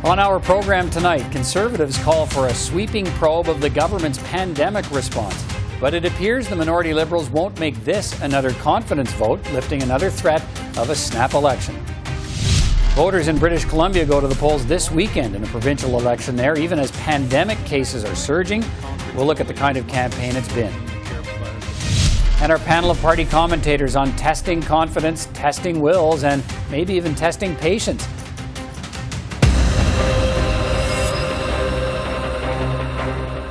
On our program tonight, Conservatives call for a sweeping probe of the government's pandemic response. But it appears the minority Liberals won't make this another confidence vote, lifting another threat of a snap election. Voters in British Columbia go to the polls this weekend in a provincial election there, even as pandemic cases are surging. We'll look at the kind of campaign it's been. And our panel of party commentators on testing confidence, testing wills, and maybe even testing patience.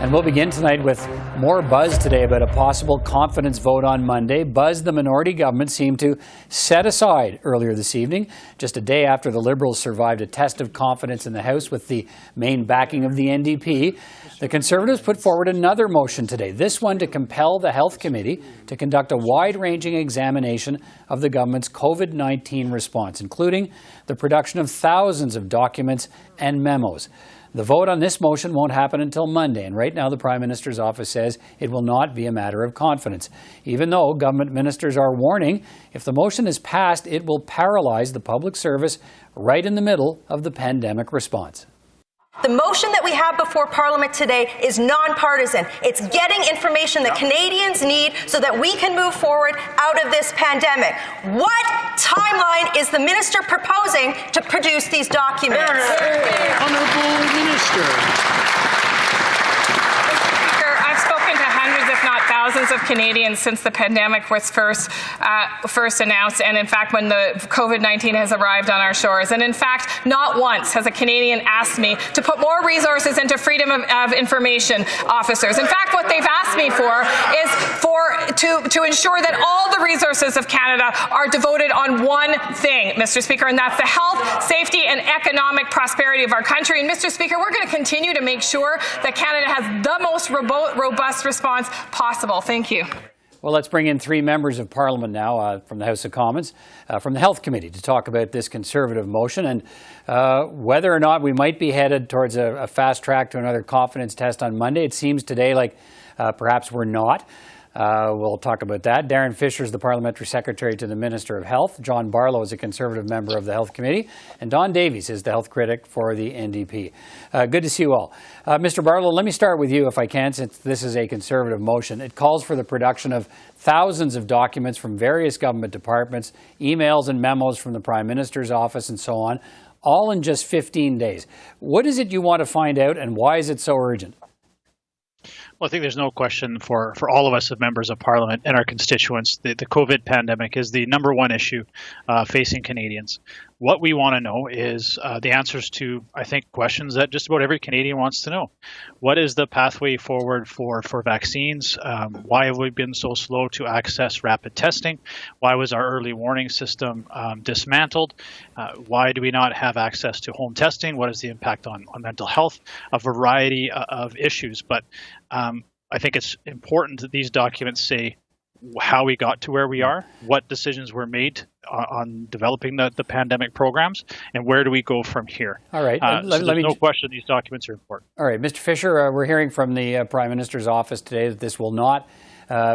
And we'll begin tonight with more buzz today about a possible confidence vote on Monday. Buzz the minority government seemed to set aside earlier this evening, just a day after the Liberals survived a test of confidence in the House with the main backing of the NDP. The Conservatives put forward another motion today, this one to compel the Health Committee to conduct a wide-ranging examination of the government's COVID-19 response, including the production of thousands of documents and memos. The vote on this motion won't happen until Monday, and right now the Prime Minister's office says it will not be a matter of confidence, even though government ministers are warning if the motion is passed, it will paralyze the public service right in the middle of the pandemic response. The motion that we have before Parliament today is nonpartisan. It's getting information that Canadians need so that we can move forward out of this pandemic. What timeline is the minister proposing to produce these documents? Honourable Minister. I've spoken to hundreds, if not thousands, of Canadians since the pandemic was first announced, and in fact when the COVID-19 has arrived on our shores. And in fact, not once has a Canadian asked me to put more resources into freedom of information officers. In fact, what they've asked me for is to ensure that all the resources of Canada are devoted on one thing, Mr. Speaker, and that's the health, safety, and economic prosperity of our country. And Mr. Speaker, we're going to continue to make sure that Canada has the most robust response possible. Thank you. Well, let's bring in three members of Parliament now from the House of Commons, from the Health Committee, to talk about this Conservative motion and whether or not we might be headed towards a fast track to another confidence test on Monday. It seems today like perhaps we're not. We'll talk about that. Darren Fisher is the Parliamentary Secretary to the Minister of Health. John Barlow is a Conservative member of the Health Committee. And Don Davies is the health critic for the NDP. Good to see you all. Mr. Barlow, let me start with you, if I can, since this is a Conservative motion. It calls for the production of thousands of documents from various government departments, emails and memos from the Prime Minister's office and so on, all in just 15 days. What is it you want to find out, and why is it so urgent? Well, I think there's no question for all of us as members of Parliament and our constituents, the COVID pandemic is the number one issue facing Canadians. What we want to know is the answers to, I think, questions that just about every Canadian wants to know. What is the pathway forward for vaccines? Why have we been so slow to access rapid testing? Why was our early warning system dismantled? Why do we not have access to home testing? What is the impact on mental health? A variety of issues. But I think it's important that these documents say how we got to where we are, what decisions were made on developing the pandemic programs, and where do we go from here. All right. There's no question these documents are important. All right. Mr. Fisher, we're hearing from the Prime Minister's office today that this will not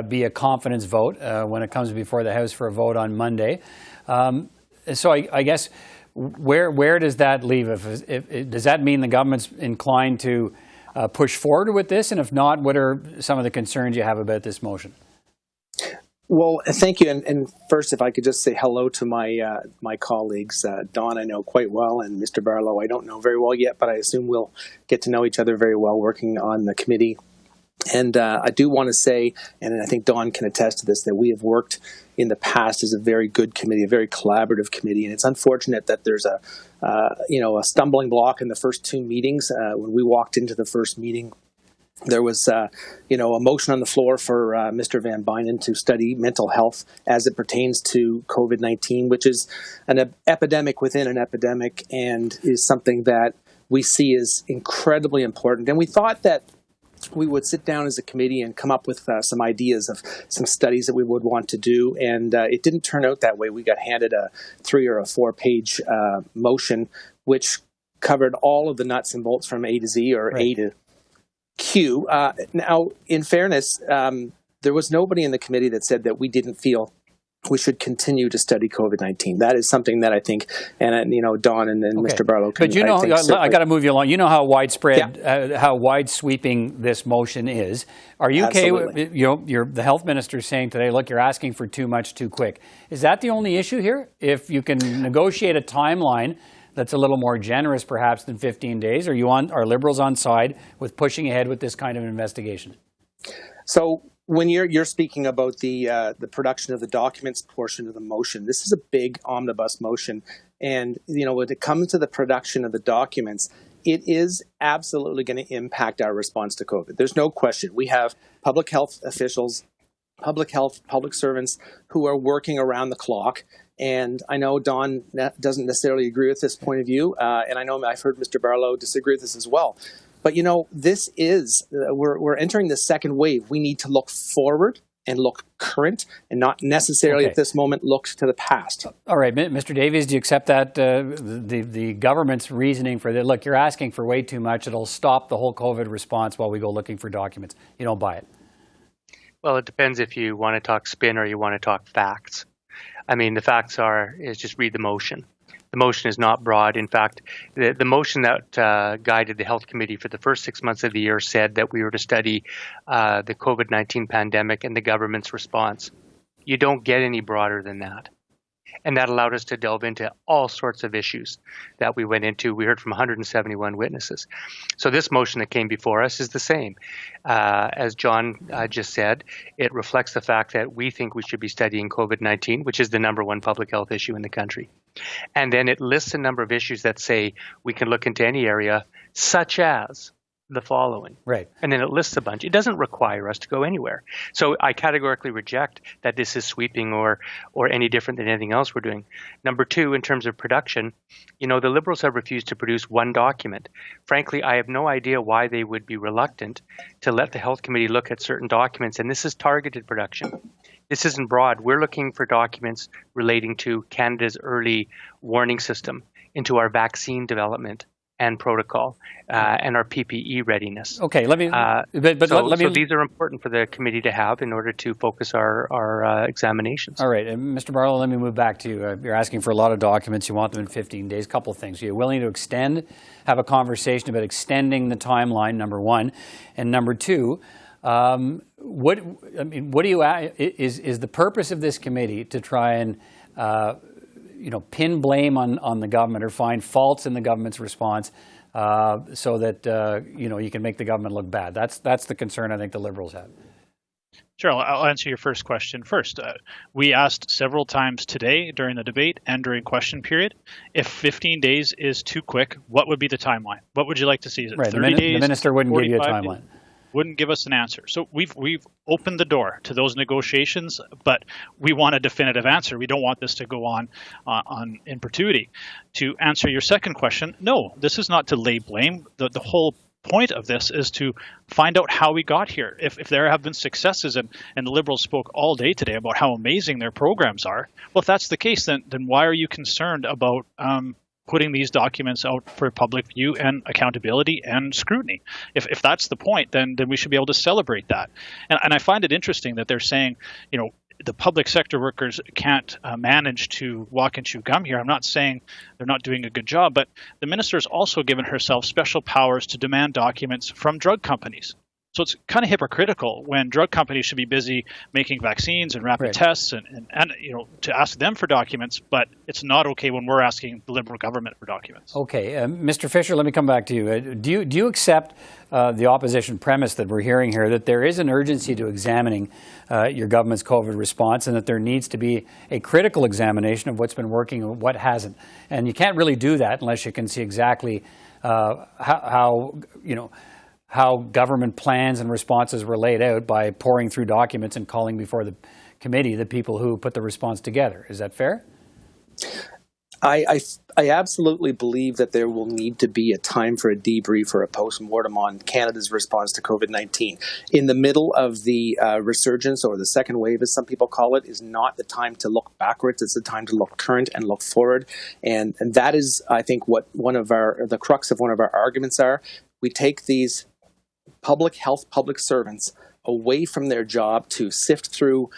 be a confidence vote when it comes before the House for a vote on Monday. So I guess where does that leave? Does that mean the government's inclined to push forward with this? And if not, what are some of the concerns you have about this motion? Well, thank you. And first, if I could just say hello to my colleagues. Don, I know quite well, and Mr. Barlow, I don't know very well yet, but I assume we'll get to know each other very well working on the committee. And I do want to say, and I think Don can attest to this, that we have worked in the past as a very good committee, a very collaborative committee. And it's unfortunate that there's a stumbling block in the first two meetings. When we walked into the first meeting, there was, a motion on the floor for Mr. Van Bynen to study mental health as it pertains to COVID-19, which is an epidemic within an epidemic and is something that we see as incredibly important. And we thought that we would sit down as a committee and come up with some ideas of some studies that we would want to do. And it didn't turn out that way. We got handed a 3 or 4 page motion, which covered all of the nuts and bolts from A to Z or right. A to Q. Now, in fairness, there was nobody in the committee that said that we didn't feel we should continue to study COVID-19. That is something that I think, and Don and Mr. Barlow can. But I got to move you along. You know how widespread, how wide-sweeping this motion is. Are you okay with, the health minister saying today, look, you're asking for too much too quick. Is that the only issue here? If you can negotiate a timeline that's a little more generous perhaps than 15 days, are Liberals on side with pushing ahead with this kind of investigation? So when you're speaking about the production of the documents portion of the motion, this is a big omnibus motion. And, when it comes to the production of the documents, it is absolutely going to impact our response to COVID. There's no question. We have public health officials, public servants who are working around the clock. And I know Don doesn't necessarily agree with this point of view. And I know I've heard Mr. Barlow disagree with this as well. But, this is, we're entering the second wave. We need to look forward and look current and not necessarily at this moment look to the past. All right, Mr. Davies, do you accept that the government's reasoning for that? Look, you're asking for way too much. It'll stop the whole COVID response while we go looking for documents. You don't buy it? Well, it depends if you want to talk spin or you want to talk facts. I mean, the facts is just read the motion. The motion is not broad. In fact, the motion that guided the Health Committee for the first 6 months of the year said that we were to study the COVID-19 pandemic and the government's response. You don't get any broader than that. And that allowed us to delve into all sorts of issues that we went into. We heard from 171 witnesses. So this motion that came before us is the same. As John just said, it reflects the fact that we think we should be studying COVID-19, which is the number one public health issue in the country. And then it lists a number of issues that say we can look into any area, such as the following. Right. And then it lists a bunch. It doesn't require us to go anywhere. So I categorically reject that this is sweeping or any different than anything else we're doing. Number two, in terms of production, the Liberals have refused to produce one document. Frankly, I have no idea why they would be reluctant to let the Health Committee look at certain documents. And this is targeted production. This isn't broad. We're looking for documents relating to Canada's early warning system, into our vaccine development and protocol, and our PPE readiness. Okay, let me. So these are important for the committee to have in order to focus our examinations. All right, Mr. Barlow, let me move back to you. You're asking for a lot of documents. You want them in 15 days. Couple of things. Are you willing to have a conversation about extending the timeline? Number one, and number two. What do you? Is the purpose of this committee to try and pin blame on the government or find faults in the government's response so that you can make the government look bad? That's the concern I think the Liberals have. Sure, I'll answer your first question first. We asked several times today during the debate and during question period, if 15 days is too quick, what would be the timeline? What would you like to see? Is it 30 days? The minister wouldn't give you a timeline. Wouldn't give us an answer. So we've opened the door to those negotiations, but we want a definitive answer. We don't want this to go on in perpetuity. To answer your second question, no, this is not to lay blame. The whole point of this is to find out how we got here. If there have been successes, and the Liberals spoke all day today about how amazing their programs are, well, if that's the case, then why are you concerned about putting these documents out for public view and accountability and scrutiny? If that's the point, then we should be able to celebrate that. And I find it interesting that they're saying, the public sector workers can't manage to walk and chew gum here. I'm not saying they're not doing a good job, but the minister's also given herself special powers to demand documents from drug companies. So it's kind of hypocritical when drug companies should be busy making vaccines and rapid tests and to ask them for documents, but it's not okay when we're asking the Liberal government for documents. Okay, Mr. Fisher, let me come back to you. Do you accept the opposition premise that we're hearing here, that there is an urgency to examining your government's COVID response and that there needs to be a critical examination of what's been working and what hasn't? And you can't really do that unless you can see exactly how government plans and responses were laid out by pouring through documents and calling before the committee the people who put the response together. Is that fair? I absolutely believe that there will need to be a time for a debrief or a post-mortem on Canada's response to COVID-19. In the middle of the resurgence, or the second wave, as some people call it, is not the time to look backwards. It's the time to look current and look forward. And that is, I think, what the crux of one of our arguments are. We take these public health, public servants away from their job to sift through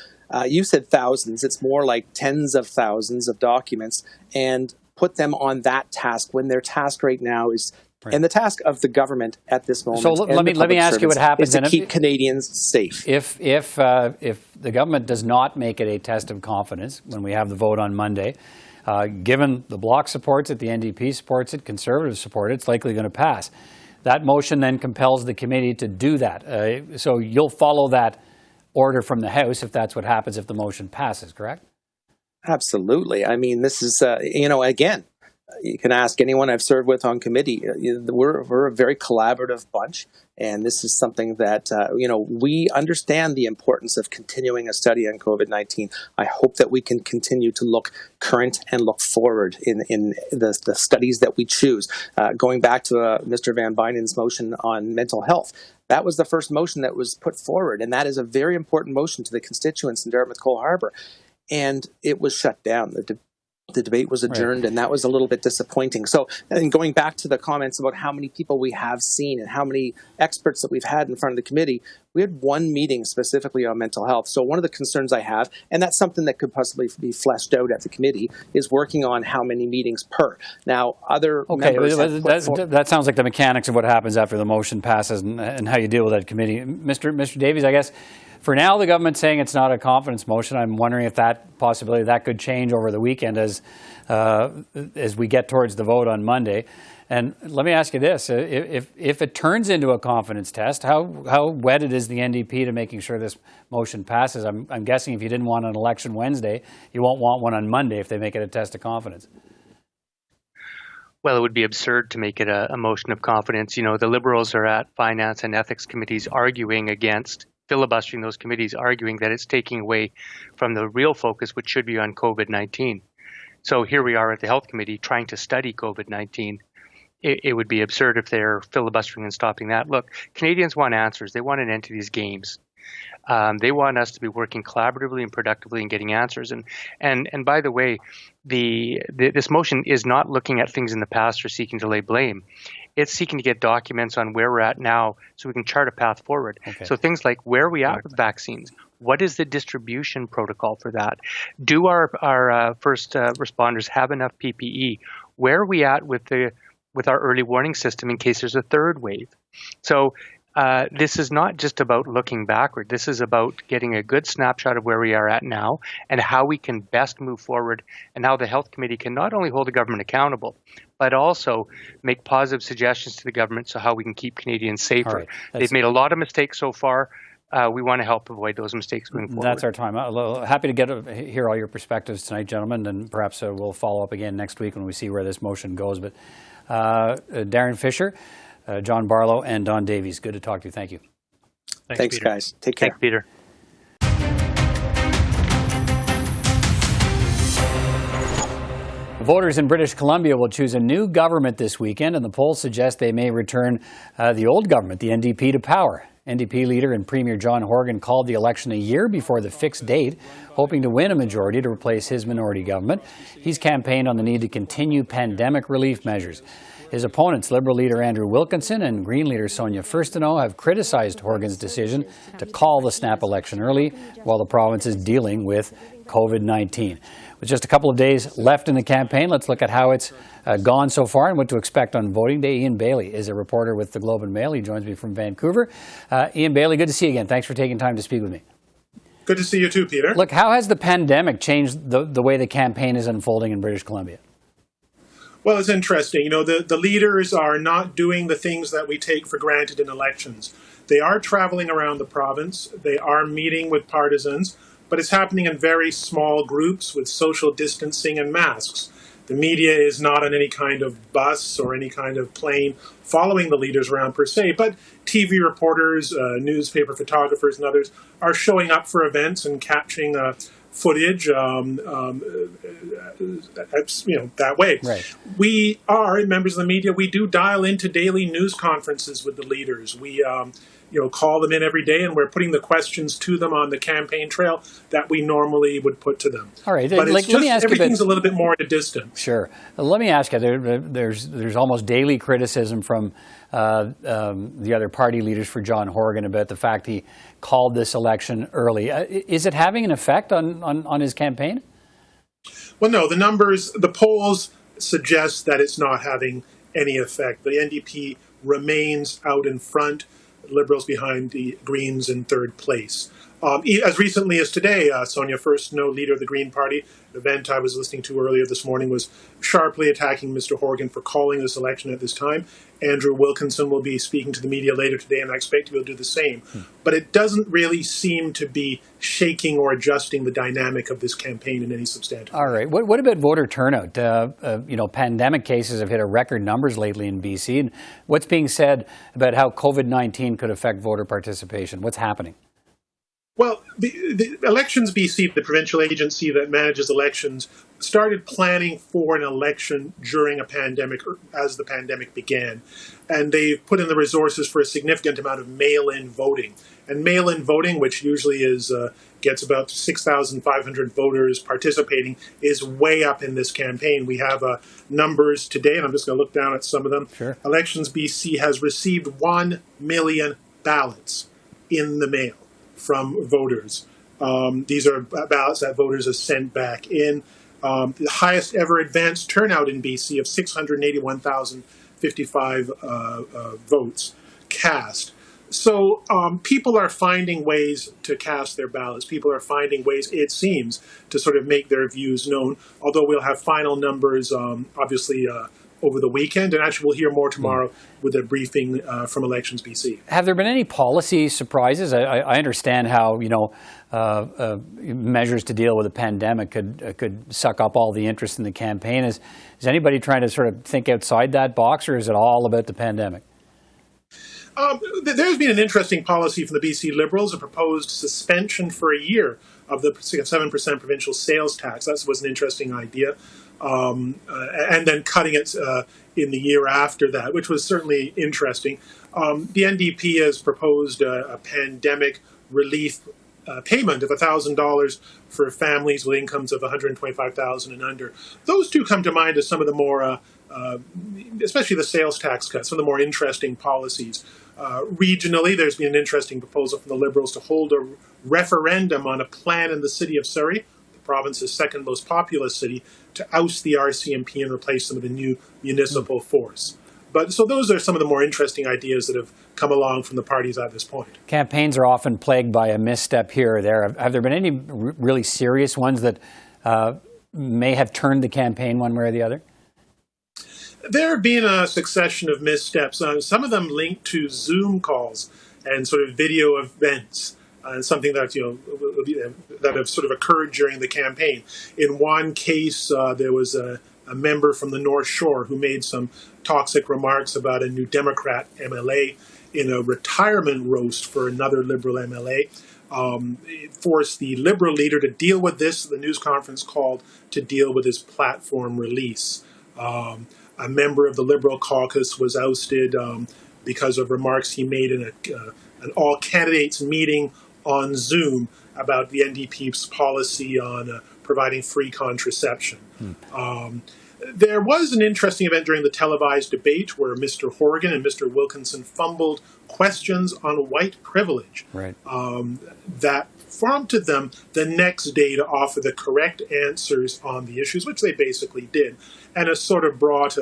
you said thousands, it's more like tens of thousands of documents, and put them on that task when their task right now is, and the task of the government at this moment. So let me ask you what happens is to keep Canadians safe. If the government does not make it a test of confidence when we have the vote on Monday, given the Bloc supports it, the NDP supports it, Conservatives support it, it's likely going to pass. That motion then compels the committee to do that. So you'll follow that order from the House if that's what happens if the motion passes, correct? Absolutely. I mean, this is, again, you can ask anyone I've served with on committee. We're a very collaborative bunch, and this is something that, we understand the importance of continuing a study on COVID-19. I hope that we can continue to look current and look forward in the studies that we choose. Going back to Mr. Van Bynen's motion on mental health, that was the first motion that was put forward, and that is a very important motion to the constituents in Dartmouth-Cole Harbour. And it was shut down. The debate was adjourned, and that was a little bit disappointing. So, and going back to the comments about how many people we have seen and how many experts that we've had in front of the committee, we had one meeting specifically on mental health. So one of the concerns I have, and that's something that could possibly be fleshed out at the committee, is working on how many meetings per. Now, other members that sounds like the mechanics of what happens after the motion passes and how you deal with that committee. Mr. Davies, I guess, for now, the government's saying it's not a confidence motion. I'm wondering if that possibility that could change over the weekend as we get towards the vote on Monday. And let me ask you this: if it turns into a confidence test, how wedded is the NDP to making sure this motion passes? I'm guessing if you didn't want an election Wednesday, you won't want one on Monday if they make it a test of confidence. Well, it would be absurd to make it a motion of confidence. You know, the Liberals are at Finance and Ethics committees arguing against filibustering those committees, arguing that it's taking away from the real focus, which should be on COVID-19. So here we are at the Health Committee trying to study COVID-19. It would be absurd if they're filibustering and stopping that. Look, Canadians want answers. They want an end to these games. They want us to be working collaboratively and productively and getting answers. And by the way, this motion is not looking at things in the past or seeking to lay blame. It's seeking to get documents on where we're at now so we can chart a path forward. Okay. So things like where are we at with vaccines? What is the distribution protocol for that? Do our first responders have enough PPE? Where are we at with our early warning system in case there's a third wave? So this is not just about looking backward. This is about getting a good snapshot of where we are at now and how we can best move forward, and how the Health Committee can not only hold the government accountable, but also make positive suggestions to the government so how we can keep Canadians safer. Right. They've made a lot of mistakes so far. We want to help avoid those mistakes going forward. That's our time. Happy to hear all your perspectives tonight, gentlemen, and perhaps we'll follow up again next week when we see where this motion goes. But Darren Fisher, John Barlow, and Don Davies, good to talk to you. Thank you. Thanks guys. Take care. Thanks, Peter. Voters in British Columbia will choose a new government this weekend, and the polls suggest they may return the old government, the NDP, to power. NDP leader and Premier John Horgan called the election a year before the fixed date, hoping to win a majority to replace his minority government. He's campaigned on the need to continue pandemic relief measures. His opponents, Liberal leader Andrew Wilkinson and Green leader Sonia Furstenau, have criticized Horgan's decision to call the snap election early while the province is dealing with COVID-19. With just a couple of days left in the campaign, let's look at how it's gone so far and what to expect on voting day. Ian Bailey is a reporter with the Globe and Mail. He joins me from Vancouver. Ian Bailey, good to see you again. Thanks for taking time to speak with me. Good to see you too, Peter. Look, how has the pandemic changed the way the campaign is unfolding in British Columbia? Well, it's interesting. You know, the leaders are not doing the things that we take for granted in elections. They are traveling around the province. They are meeting with partisans, but it's happening in very small groups with social distancing and masks. The media is not on any kind of bus or any kind of plane following the leaders around per se, but TV reporters, newspaper photographers, and others are showing up for events and capturing footage, that way. Right. We are, members of the media, we do dial into daily news conferences with the leaders. We call them in every day, and we're putting the questions to them on the campaign trail that we normally would put to them. All right, but it's let me ask you everything's a little bit more at a distance. Sure. Let me ask you. There's almost daily criticism from the other party leaders for John Horgan about the fact he called this election early. Is it having an effect on his campaign? Well, no. The polls suggest that it's not having any effect. The NDP remains out in front, Liberals behind, the Greens in third place. As recently as today, Sonia Furstenau, leader of the Green Party, the event I was listening to earlier this morning, was sharply attacking Mr. Horgan for calling this election at this time. Andrew Wilkinson will be speaking to the media later today, and I expect he will do the same. But it doesn't really seem to be shaking or adjusting the dynamic of this campaign in any substantive way. All right. What about voter turnout? Pandemic cases have hit a record numbers lately in BC. And what's being said about how COVID-19 could affect voter participation? What's happening? Well, the Elections BC, the provincial agency that manages elections, started planning for an election during a pandemic, or as the pandemic began. And they've put in the resources for a significant amount of mail-in voting. And mail-in voting, which usually gets about 6,500 voters participating, is way up in this campaign. We have numbers today, and I'm just going to look down at some of them. Sure. Elections BC has received 1 million ballots in the mail from voters. These are ballots that voters have sent back in. The highest ever advanced turnout in BC of 681,055 votes cast. So people are finding ways to cast their ballots. People are finding ways, it seems, to sort of make their views known, although we'll have final numbers, obviously, over the weekend, and actually we'll hear more tomorrow with a briefing from Elections BC. Have there been any policy surprises? I understand how measures to deal with a pandemic could suck up all the interest in the campaign. Is anybody trying to sort of think outside that box, or is it all about the pandemic? There's been an interesting policy from the BC Liberals, a proposed suspension for a year of the 7% provincial sales tax. That was an interesting idea. And then cutting it in the year after that, which was certainly interesting. The NDP has proposed a pandemic relief payment of $1,000 for families with incomes of $125,000 and under. Those two come to mind as some of the more, especially the sales tax cuts, some of the more interesting policies. Regionally, there's been an interesting proposal from the Liberals to hold a referendum on a plan in the city of Surrey, the province's second most populous city, to oust the RCMP and replace them with a new municipal force. So those are some of the more interesting ideas that have come along from the parties at this point. Campaigns are often plagued by a misstep here or there. Have there been any really serious ones that may have turned the campaign one way or the other? There have been a succession of missteps, some of them linked to Zoom calls and sort of video events. Something that that have sort of occurred during the campaign. In one case, there was a member from the North Shore who made some toxic remarks about a New Democrat MLA in a retirement roast for another Liberal MLA. It forced the Liberal leader to deal with this. The news conference called to deal with his platform release. A member of the Liberal caucus was ousted because of remarks he made in an all-candidates meeting on Zoom about the NDP's policy on providing free contraception. There was an interesting event during the televised debate where Mr. Horgan and Mr. Wilkinson fumbled questions on white privilege. Right. That prompted them the next day to offer the correct answers on the issues, which they basically did. And it sort of brought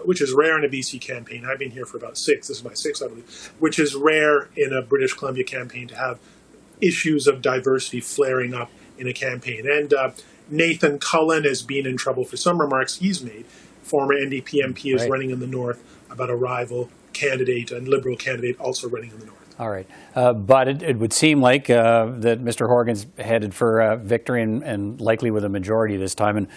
which is rare in a BC campaign. I've been here for about 6. This is my 6th, I believe. Which is rare in a British Columbia campaign to have issues of diversity flaring up in a campaign. And Nathan Cullen has been in trouble for some remarks he's made. Former NDP MP is running in the North about a rival candidate and Liberal candidate also running in the North. All right. But it would seem like that Mr. Horgan's headed for victory and likely with a majority this time. And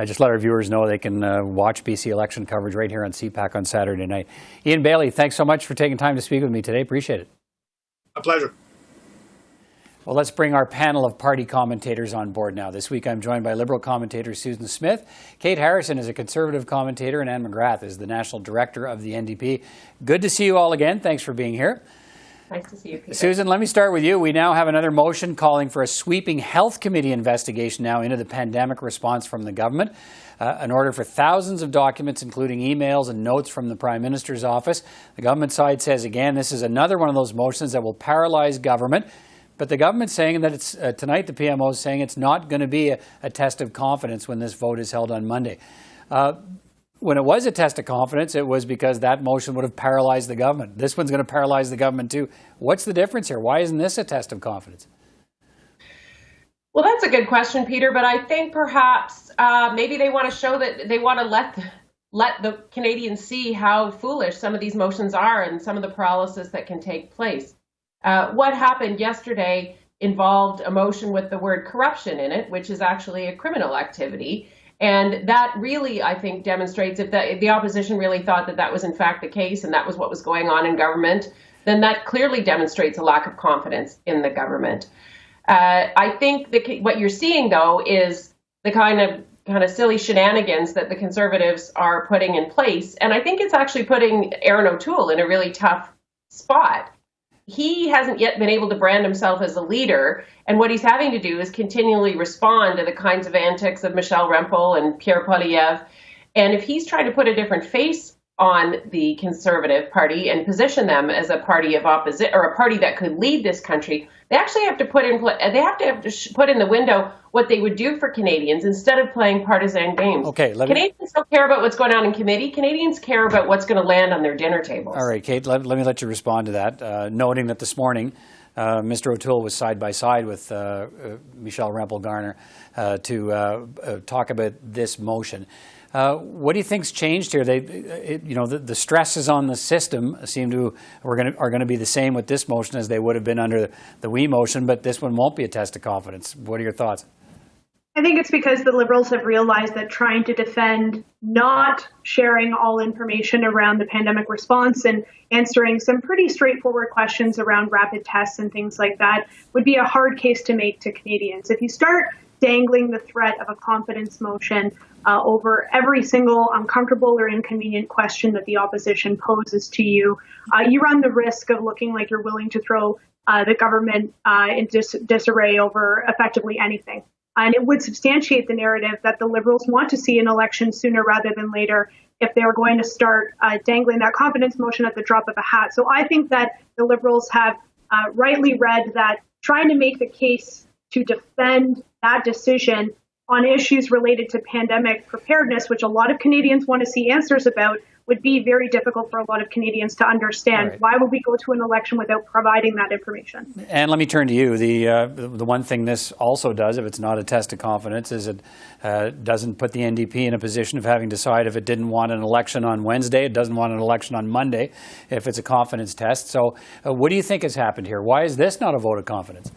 just let our viewers know they can watch BC election coverage right here on CPAC on Saturday night. Ian Bailey, thanks so much for taking time to speak with me today. Appreciate it. A pleasure. Well, let's bring our panel of party commentators on board now. This week I'm joined by Liberal commentator Susan Smith. Kate Harrison is a Conservative commentator, and Anne McGrath is the National Director of the NDP. Good to see you all again. Thanks for being here. Nice to see you, Peter. Susan, let me start with you. We now have another motion calling for a sweeping health committee investigation now into the pandemic response from the government. An order for thousands of documents, including emails and notes from the Prime Minister's office. The government side says, again, this is another one of those motions that will paralyze government. But the government's saying that it's, tonight the PMO is saying it's not going to be a test of confidence when this vote is held on Monday. When it was a test of confidence, it was because that motion would have paralyzed the government. This one's going to paralyze the government too. What's the difference here? Why isn't this a test of confidence? Well, that's a good question, Peter, but I think perhaps maybe they want to show that they want to let the Canadians see how foolish some of these motions are and some of the paralysis that can take place. What happened yesterday involved a motion with the word corruption in it, which is actually a criminal activity. And that really, I think, demonstrates if the opposition really thought that that was in fact the case and that was what was going on in government, then that clearly demonstrates a lack of confidence in the government. I think what you're seeing, though, is the kind of silly shenanigans that the Conservatives are putting in place. And I think it's actually putting Aaron O'Toole in a really tough spot. He hasn't yet been able to brand himself as a leader. And what he's having to do is continually respond to the kinds of antics of Michelle Rempel and Pierre Poilievre. And if he's trying to put a different face on the Conservative Party and position them as a party of opposition or a party that could lead this country, they actually have to put in the window what they would do for Canadians instead of playing partisan games. Okay, Canadians don't care about what's going on in committee. Canadians care about what's going to land on their dinner tables. All right, Kate, let me let you respond to that, noting that this morning Mr. O'Toole was side by side with Michelle Rempel-Garner to talk about this motion. What do you think's changed here? The stresses on the system are going to be the same with this motion as they would have been under the WE motion, but this one won't be a test of confidence. What are your thoughts? I think it's because the Liberals have realized that trying to defend not sharing all information around the pandemic response and answering some pretty straightforward questions around rapid tests and things like that would be a hard case to make to Canadians. If you start dangling the threat of a confidence motion over every single uncomfortable or inconvenient question that the opposition poses to you, you run the risk of looking like you're willing to throw the government in disarray over effectively anything. And it would substantiate the narrative that the Liberals want to see an election sooner rather than later if they were going to start dangling that confidence motion at the drop of a hat. So I think that the Liberals have rightly read that trying to make the case to defend that decision on issues related to pandemic preparedness, which a lot of Canadians want to see answers about, would be very difficult for a lot of Canadians to understand. Right. Why would we go to an election without providing that information? And let me turn to you. The one thing this also does, if it's not a test of confidence, is it doesn't put the NDP in a position of having to decide if it didn't want an election on Wednesday, it doesn't want an election on Monday, if it's a confidence test. So what do you think has happened here? Why is this not a vote of confidence?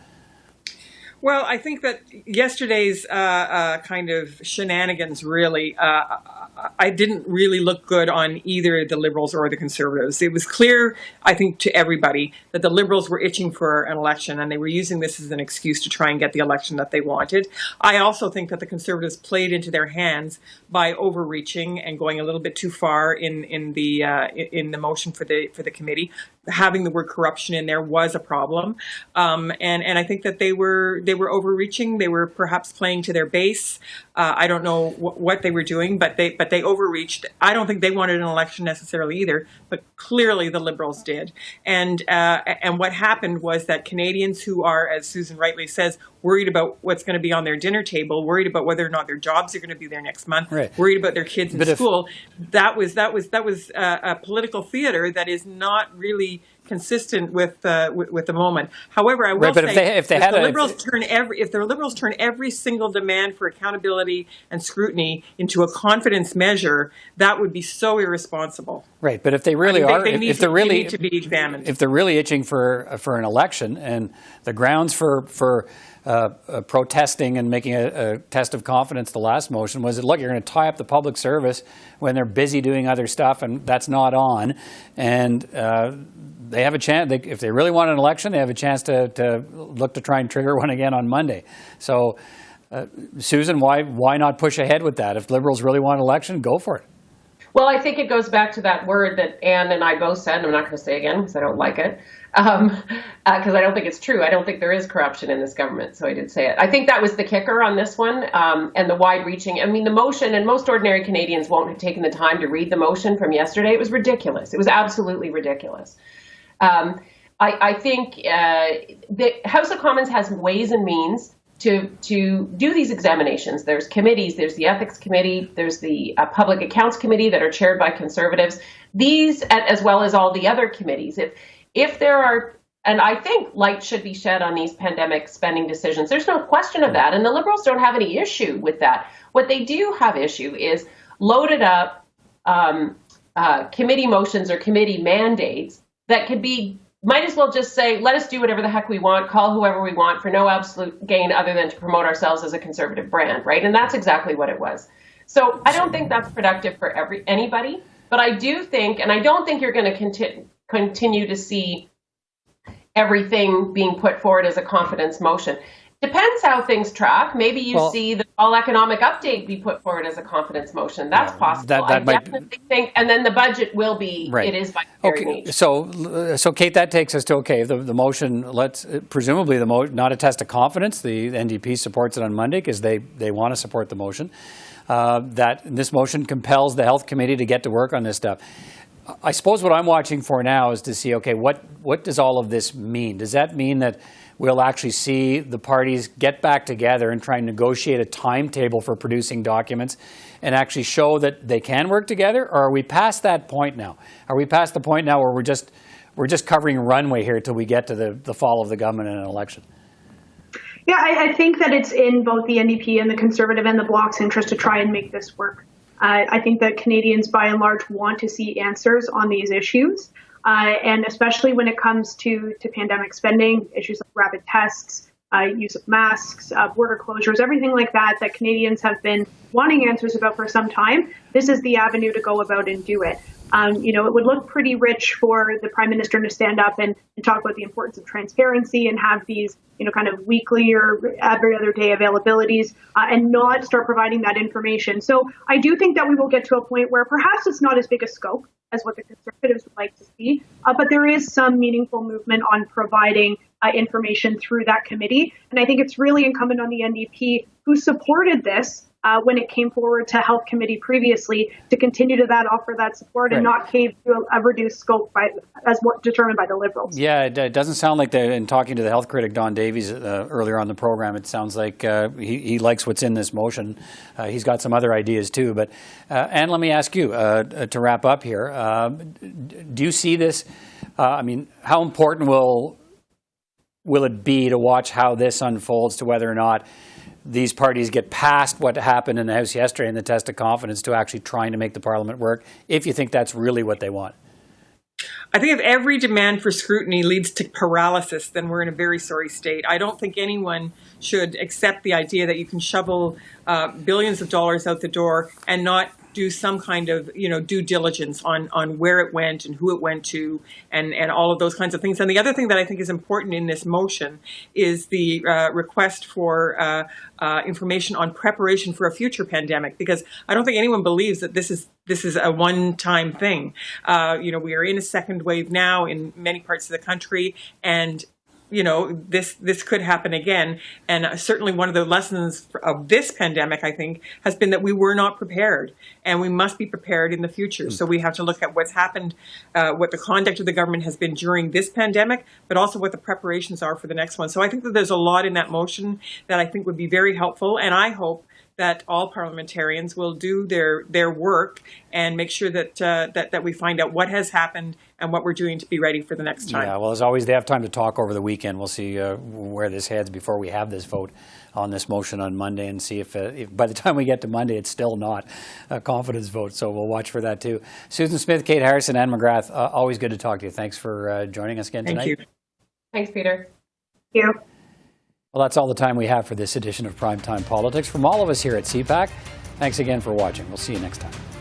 Well, I think that yesterday's kind of shenanigans really, I didn't really look good on either the Liberals or the Conservatives. It was clear, I think, to everybody that the Liberals were itching for an election and they were using this as an excuse to try and get the election that they wanted. I also think that the Conservatives played into their hands by overreaching and going a little bit too far in the motion for the committee. Having the word corruption in there was a problem, and I think that they were overreaching. They were perhaps playing to their base. I don't know what they were doing, but they overreached. I don't think they wanted an election necessarily either, but clearly the Liberals did. And what happened was that Canadians who are, as Susan rightly says, worried about what's going to be on their dinner table, worried about whether or not their jobs are going to be there next month, right, worried about their kids in school. That was a political theater that is not really consistent with the moment. However, I will say, if the Liberals turn every single demand for accountability and scrutiny into a confidence measure, that would be so irresponsible. Right, but if they really they need to be examined. If they're really itching for an election, and the grounds for protesting and making a test of confidence, the last motion was that, look, you're going to tie up the public service when they're busy doing other stuff, and that's not on. And they have a chance. If they really want an election, they have a chance to look to try and trigger one again on Monday. So, Susan, why not push ahead with that? If Liberals really want an election, go for it. Well, I think it goes back to that word that Anne and I both said, and I'm not going to say again because I don't like it, because I don't think it's true. I don't think there is corruption in this government, so I did say it. I think that was the kicker on this one, and the wide-reaching. I mean, the motion, and most ordinary Canadians won't have taken the time to read the motion from yesterday. It was ridiculous. It was absolutely ridiculous. I think the House of Commons has ways and means to do these examinations. There's committees, there's the Ethics Committee, there's the Public Accounts Committee that are chaired by Conservatives. These, as well as all the other committees, if there are, and I think light should be shed on these pandemic spending decisions. There's no question of that, and the Liberals don't have any issue with that. What they do have issue is loaded up committee motions or committee mandates that could be, might as well just say, let us do whatever the heck we want, call whoever we want for no absolute gain other than to promote ourselves as a conservative brand, right? And that's exactly what it was. So I don't think that's productive for anybody, but I do think, and I don't think you're going to continue to see everything being put forward as a confidence motion. Depends how things track. Maybe you see the all economic update be put forward as a confidence motion. That's possible. I definitely think, and then the budget will be. Right. It is by very nature. So Kate, that takes us to the motion. Let's presumably not a test of confidence. The NDP supports it on Monday because they want to support the motion. That this motion compels the Health Committee to get to work on this stuff. I suppose what I'm watching for now is to see, okay, what does all of this mean? Does that mean that we'll actually see the parties get back together and try and negotiate a timetable for producing documents and actually show that they can work together? Or are we past that point now? Are we past the point now where we're just covering runway here till we get to the fall of the government and an election? Yeah, I think that it's in both the NDP and the Conservative and the Bloc's interest to try and make this work. I think that Canadians, by and large, want to see answers on these issues. And especially when it comes to pandemic spending, issues like rapid tests, use of masks, border closures, everything like that Canadians have been wanting answers about for some time. This is the avenue to go about and do it. It would look pretty rich for the Prime Minister to stand up and talk about the importance of transparency and have these, kind of weekly or every other day availabilities and not start providing that information. So I do think that we will get to a point where perhaps it's not as big a scope as what the Conservatives would like to see, but there is some meaningful movement on providing information through that committee. And I think it's really incumbent on the NDP, who supported this when it came forward to Health Committee previously, to continue to offer that support and not cave to a reduced scope as what determined by the Liberals. Yeah, it doesn't sound like in talking to the health critic Don Davies earlier on the program, it sounds like he likes what's in this motion. He's got some other ideas too. But Anne, let me ask you to wrap up here. Do you see this? How important will it be to watch how this unfolds, to whether or not these parties get past what happened in the House yesterday in the test of confidence to actually trying to make the Parliament work, if you think that's really what they want? I think if every demand for scrutiny leads to paralysis, then we're in a very sorry state. I don't think anyone should accept the idea that you can shovel billions of dollars out the door and not do some kind of, due diligence on where it went and who it went to and all of those kinds of things. And the other thing that I think is important in this motion is the request for information on preparation for a future pandemic, because I don't think anyone believes that this is a one-time thing. We are in a second wave now in many parts of the country, and this could happen again. And certainly one of the lessons of this pandemic, I think, has been that we were not prepared, and we must be prepared in the future. So we have to look at what's happened, what the conduct of the government has been during this pandemic, but also what the preparations are for the next one. So I think that there's a lot in that motion that I think would be very helpful, and I hope that all parliamentarians will do their work and make sure that we find out what has happened and what we're doing to be ready for the next time. Yeah, well, as always, they have time to talk over the weekend. We'll see where this heads before we have this vote on this motion on Monday, and see if by the time we get to Monday, it's still not a confidence vote. So we'll watch for that too. Susan Smith, Kate Harrison, and McGrath, always good to talk to you. Thanks for joining us again tonight. Thank you. Thanks, Peter. Thank you. Well, that's all the time we have for this edition of Primetime Politics. From all of us here at CPAC, thanks again for watching. We'll see you next time.